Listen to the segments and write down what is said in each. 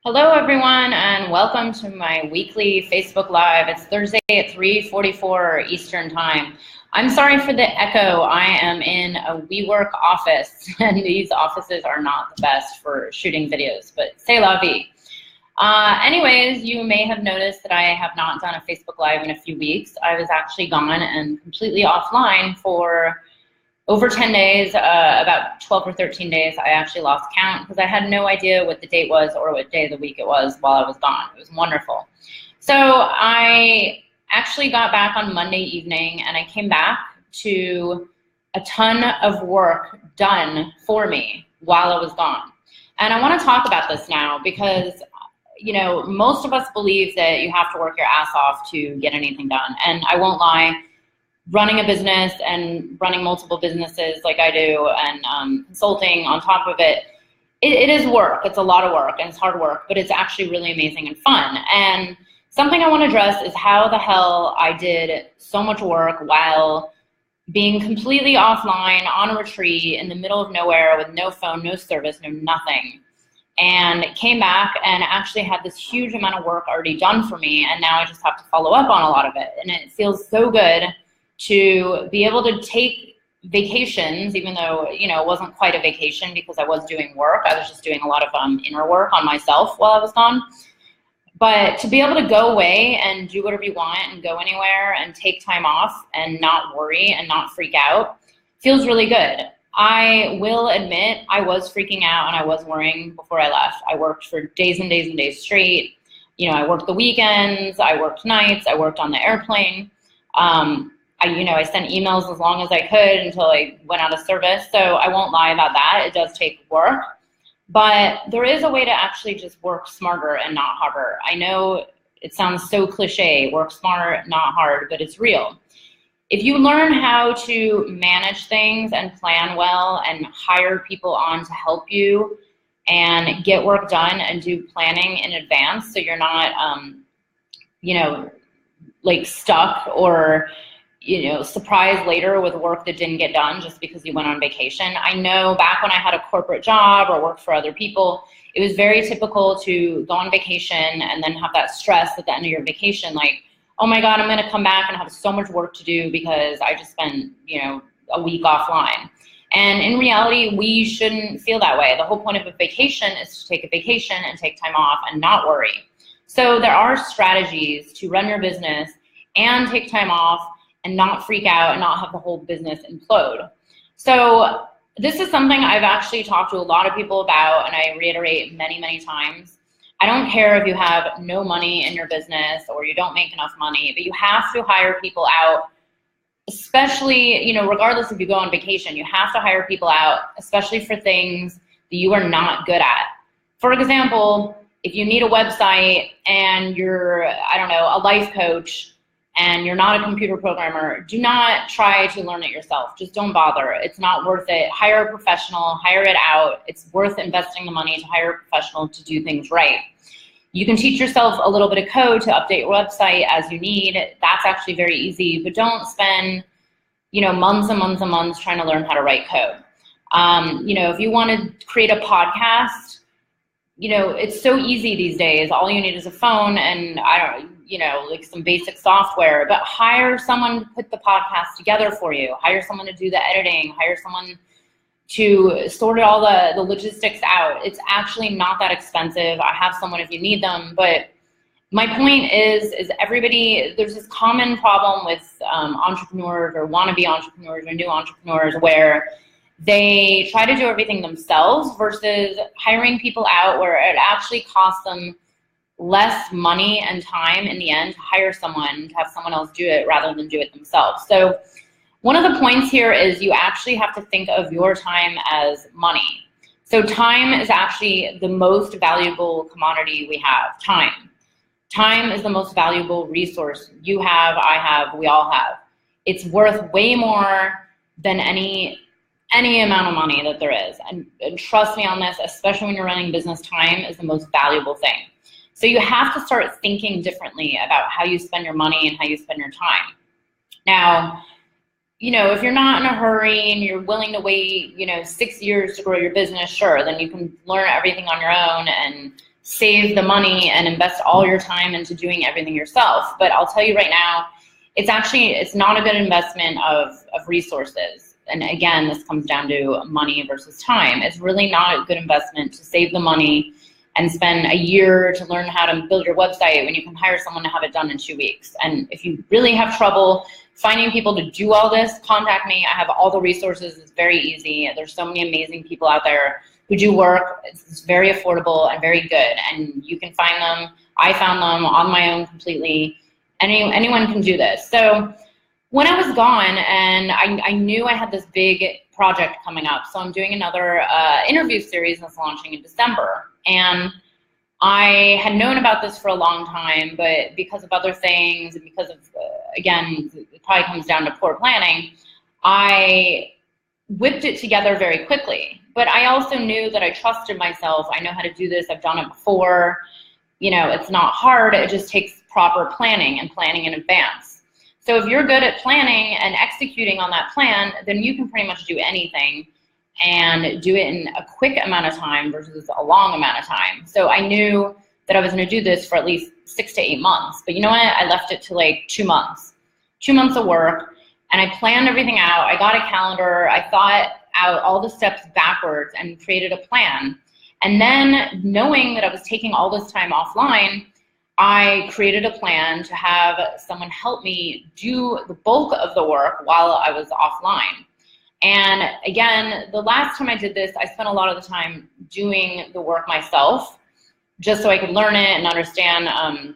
Hello, everyone, and welcome to my weekly Facebook Live. It's Thursday at 3:44 Eastern Time. I'm sorry for the echo. I am in a WeWork office, and these offices are not the best for shooting videos, but c'est la vie. Anyways, you may have noticed that I have not done a Facebook Live in a few weeks. I was actually gone and completely offline for over 10 days, about 12 or 13 days. I actually lost count because I had no idea what the date was or what day of the week it was while I was gone. It was wonderful. So I actually got back on Monday evening, and I came back to a ton of work done for me while I was gone. And I want to talk about this now because, you know, most of us believe that you have to work your ass off to get anything done. And I won't lie, running a business and running multiple businesses like I do, and consulting on top of it, it is work. It's a lot of work and it's hard work, but it's actually really amazing and fun. And something I want to address is how the hell I did so much work while being completely offline on a retreat in the middle of nowhere with no phone, no service, no nothing. And came back and actually had this huge amount of work already done for me, and now I just have to follow up on a lot of it. And it feels so good to be able to take vacations, even though, you know, it wasn't quite a vacation because I was doing work. I was just doing a lot of inner work on myself while I was gone. But to be able to go away and do whatever you want and go anywhere and take time off and not worry and not freak out feels really good. I will admit I was freaking out and I was worrying before I left. I worked for days and days and days straight. You know, I worked the weekends, I worked nights, I worked on the airplane. I sent emails as long as I could until I went out of service. So I won't lie about that. It does take work. But there is a way to actually just work smarter and not harder. I know it sounds so cliche, work smarter, not hard, but it's real. If you learn how to manage things and plan well and hire people on to help you and get work done and do planning in advance so you're not, like stuck or surprised later with work that didn't get done just because you went on vacation. I know back when I had a corporate job or worked for other people, it was very typical to go on vacation and then have that stress at the end of your vacation, like, oh my God, I'm gonna come back and have so much work to do because I just spent, a week offline. And in reality, we shouldn't feel that way. The whole point of a vacation is to take a vacation and take time off and not worry. So there are strategies to run your business and take time off and not freak out and not have the whole business implode. So this is something I've actually talked to a lot of people about, and I reiterate many, many times. I don't care if you have no money in your business or you don't make enough money, but you have to hire people out, especially, regardless if you go on vacation, you have to hire people out, especially for things that you are not good at. For example, if you need a website and you're, a life coach, and you're not a computer programmer, do not try to learn it yourself. Just don't bother. It's not worth it. Hire a professional, hire it out. It's worth investing the money to hire a professional to do things right. You can teach yourself a little bit of code to update your website as you need. That's actually very easy, but don't spend, months and months and months trying to learn how to write code. If you want to create a podcast, it's so easy these days. All you need is a phone and like some basic software, but hire someone to put the podcast together for you. Hire someone to do the editing. Hire someone to sort all the logistics out. It's actually not that expensive. I have someone if you need them, but my point is everybody, there's this common problem with entrepreneurs or wannabe entrepreneurs or new entrepreneurs where they try to do everything themselves versus hiring people out where it actually costs them less money and time in the end to hire someone, to have someone else do it rather than do it themselves. So one of the points here is you actually have to think of your time as money. So time is actually the most valuable commodity we have, time. Time is the most valuable resource you have, I have, we all have. It's worth way more than any amount of money that there is. And trust me on this, especially when you're running business, time is the most valuable thing. So you have to start thinking differently about how you spend your money and how you spend your time. Now, if you're not in a hurry and you're willing to wait, 6 years to grow your business, sure, then you can learn everything on your own and save the money and invest all your time into doing everything yourself. But I'll tell you right now, it's not a good investment of resources. And again, this comes down to money versus time. It's really not a good investment to save the money and spend a year to learn how to build your website when you can hire someone to have it done in 2 weeks. And if you really have trouble finding people to do all this, contact me. I have all the resources. It's very easy. There's so many amazing people out there who do work. It's very affordable and very good, and you can find them. I found them on my own completely. Anyone can do this. So when I was gone, and I knew I had this big project coming up, so I'm doing another interview series that's launching in December. And I had known about this for a long time, but because of other things, and because of, again, it probably comes down to poor planning, I whipped it together very quickly. But I also knew that I trusted myself. I know how to do this. I've done it before. You know, it's not hard. It just takes proper planning and planning in advance. So if you're good at planning and executing on that plan, then you can pretty much do anything and do it in a quick amount of time versus a long amount of time. So I knew that I was going to do this for at least 6 to 8 months. But you know what? I left it to like 2 months. 2 months of work, and I planned everything out. I got a calendar. I thought out all the steps backwards and created a plan. And then knowing that I was taking all this time offline, I created a plan to have someone help me do the bulk of the work while I was offline. And again, the last time I did this, I spent a lot of the time doing the work myself, just so I could learn it and understand,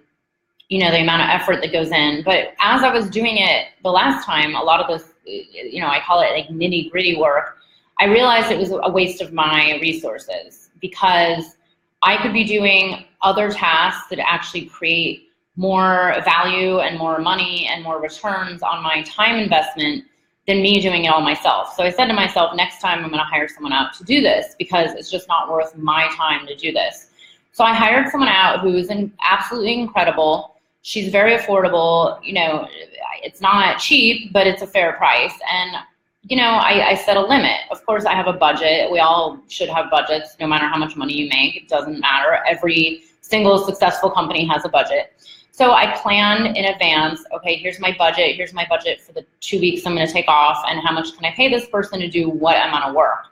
you know, the amount of effort that goes in. But as I was doing it the last time, a lot of this, you know, I call it like nitty gritty work, I realized it was a waste of my resources, because I could be doing other tasks that actually create more value and more money and more returns on my time investment than me doing it all myself. So I said to myself, next time I'm gonna hire someone out to do this, because it's just not worth my time to do this. So I hired someone out who is absolutely incredible. She's very affordable. You know, it's not cheap, but it's a fair price. And you know, I set a limit. Of course, I have a budget. We all should have budgets, no matter how much money you make. It doesn't matter. Every single successful company has a budget. So I planned in advance, okay, here's my budget. Here's my budget for the 2 weeks I'm going to take off, and how much can I pay this person to do what amount of work.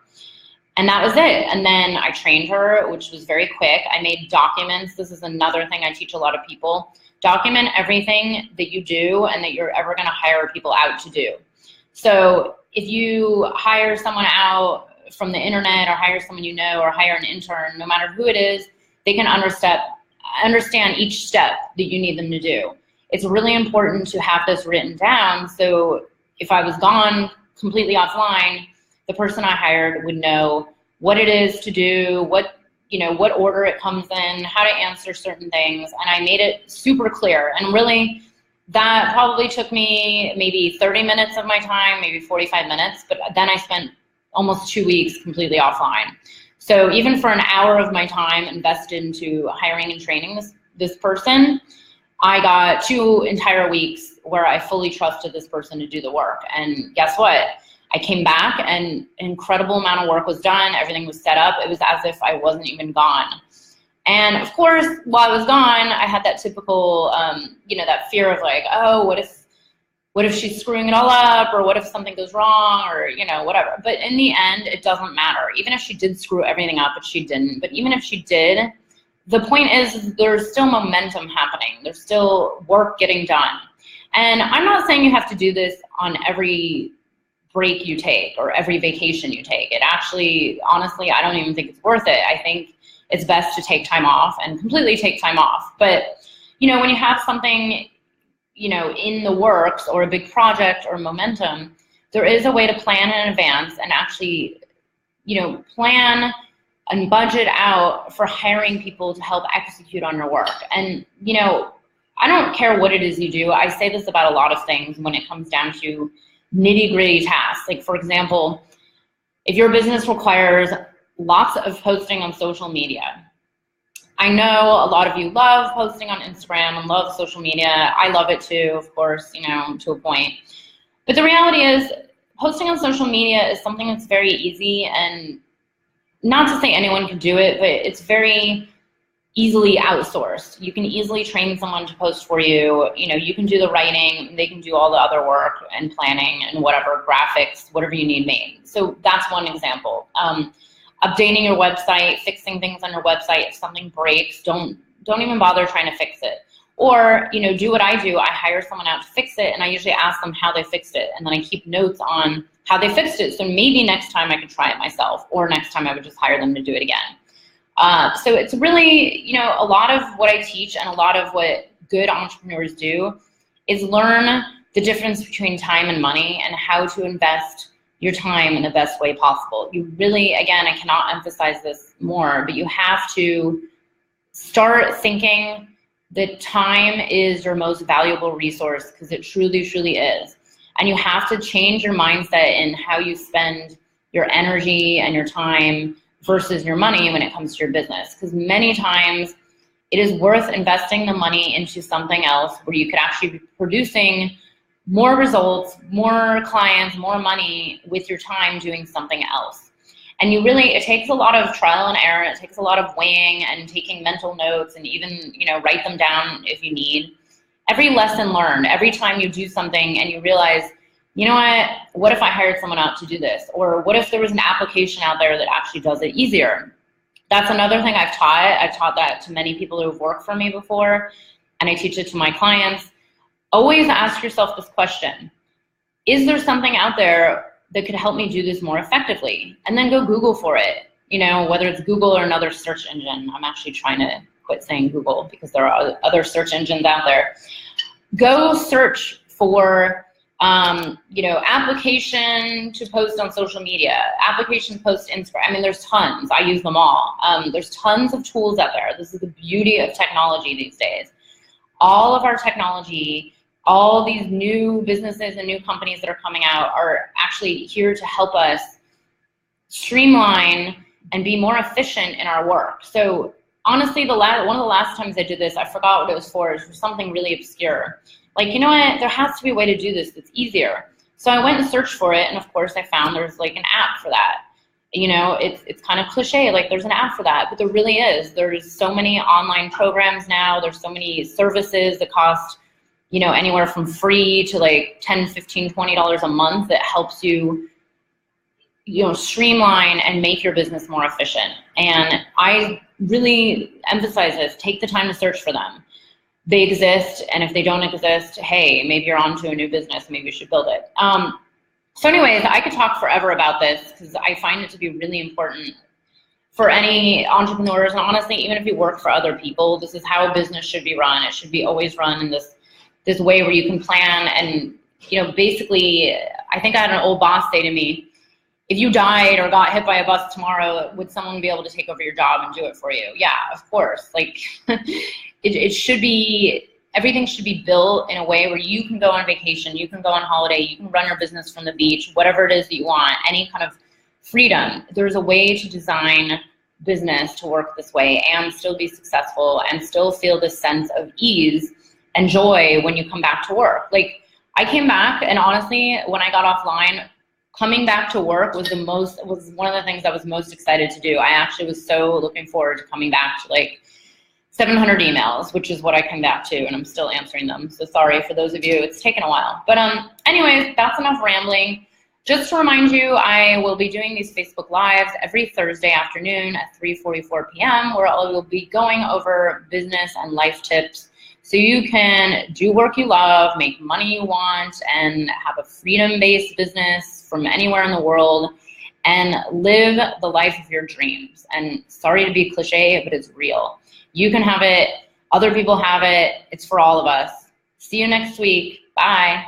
And that was it. And then I trained her, which was very quick. I made documents. This is another thing I teach a lot of people. Document everything that you do and that you're ever going to hire people out to do. So if you hire someone out from the internet, or hire someone you know, or hire an intern, no matter who it is, they can understand each step that you need them to do. It's really important to have this written down, so if I was gone completely offline, the person I hired would know what it is to do, what order it comes in, how to answer certain things, and I made it super clear. And really, that probably took me maybe 30 minutes of my time, maybe 45 minutes, but then I spent almost 2 weeks completely offline. So even for an hour of my time invested into hiring and training this person, I got 2 entire weeks where I fully trusted this person to do the work. And guess what? I came back and an incredible amount of work was done. Everything was set up. It was as if I wasn't even gone. And of course, while I was gone, I had that typical, you know, that fear of like, oh, what if she's screwing it all up, or what if something goes wrong, or, you know, whatever. But in the end, it doesn't matter. Even if she did screw everything up, but she didn't. But even if she did, the point is there's still momentum happening. There's still work getting done. And I'm not saying you have to do this on every break you take or every vacation you take. It actually, honestly, I don't even think it's worth it. I think it's best to take time off and completely take time off. But, you know, when you have something, you know, in the works, or a big project or momentum, there is a way to plan in advance and actually, you know, plan and budget out for hiring people to help execute on your work. And, you know, I don't care what it is you do. I say this about a lot of things when it comes down to nitty-gritty tasks. Like, for example, if your business requires lots of posting on social media. I know a lot of you love posting on Instagram and love social media. I love it too, of course, you know, to a point. But the reality is, posting on social media is something that's very easy, and not to say anyone can do it, but it's very easily outsourced. You can easily train someone to post for you. You know, you can do the writing, they can do all the other work and planning and whatever, graphics, whatever you need made. So that's one example. Updating your website, fixing things on your website. If something breaks, don't even bother trying to fix it. Or, you know, do what I do. I hire someone out to fix it, and I usually ask them how they fixed it, and then I keep notes on how they fixed it. So maybe next time I could try it myself, or next time I would just hire them to do it again. So it's really, you know, a lot of what I teach and a lot of what good entrepreneurs do is learn the difference between time and money and how to invest your time in the best way possible. You really, again, I cannot emphasize this more, but you have to start thinking that time is your most valuable resource, because it truly, truly is. And you have to change your mindset in how you spend your energy and your time versus your money when it comes to your business. Because many times it is worth investing the money into something else where you could actually be producing more results, more clients, more money with your time doing something else. And you really, it takes a lot of trial and error. It takes a lot of weighing and taking mental notes, and even, you know, write them down if you need. Every lesson learned, every time you do something and you realize, you know what if I hired someone out to do this? Or what if there was an application out there that actually does it easier? That's another thing I've taught. I've taught that to many people who have worked for me before, and I teach it to my clients. Always ask yourself this question: is there something out there that could help me do this more effectively? And then go Google for it. You know, whether it's Google or another search engine. I'm actually trying to quit saying Google because there are other search engines out there. Go search for, you know, application to post on social media, application to post Instagram. I mean, there's tons. I use them all. There's tons of tools out there. This is the beauty of technology these days. All of our technology, all these new businesses and new companies that are coming out are actually here to help us streamline and be more efficient in our work. So honestly, one of the last times I did this, I forgot what it was for. It was for something really obscure. Like, you know what, there has to be a way to do this that's easier. So I went and searched for it, and of course I found there's like an app for that. You know, it's kind of cliche, like there's an app for that, but there really is. There's so many online programs now. There's so many services that cost, you know, anywhere from free to like $10, $15, $20 a month that helps you, you know, streamline and make your business more efficient. And I really emphasize this: take the time to search for them. They exist, and if they don't exist, hey, maybe you're onto a new business, maybe you should build it. So anyways, I could talk forever about this because I find it to be really important for any entrepreneurs, and honestly, even if you work for other people, this is how a business should be run. It should be always run in this way where you can plan. And, you know, basically, I think I had an old boss say to me, if you died or got hit by a bus tomorrow, would someone be able to take over your job and do it for you? Yeah, of course. Like, it should be, everything should be built in a way where you can go on vacation, you can go on holiday, you can run your business from the beach, whatever it is that you want, any kind of freedom. There's a way to design business to work this way and still be successful and still feel this sense of ease and joy when you come back to work. Like, I came back, and honestly, when I got offline, coming back to work was one of the things I was most excited to do. I actually was so looking forward to coming back to like 700 emails, which is what I come back to, and I'm still answering them. So sorry for those of you, it's taken a while. But anyways, that's enough rambling. Just to remind you, I will be doing these Facebook Lives every Thursday afternoon at 3:44 p.m. where I will be going over business and life tips so you can do work you love, make money you want, and have a freedom-based business from anywhere in the world and live the life of your dreams. And sorry to be cliche, but it's real. You can have it, other people have it, it's for all of us. See you next week. Bye.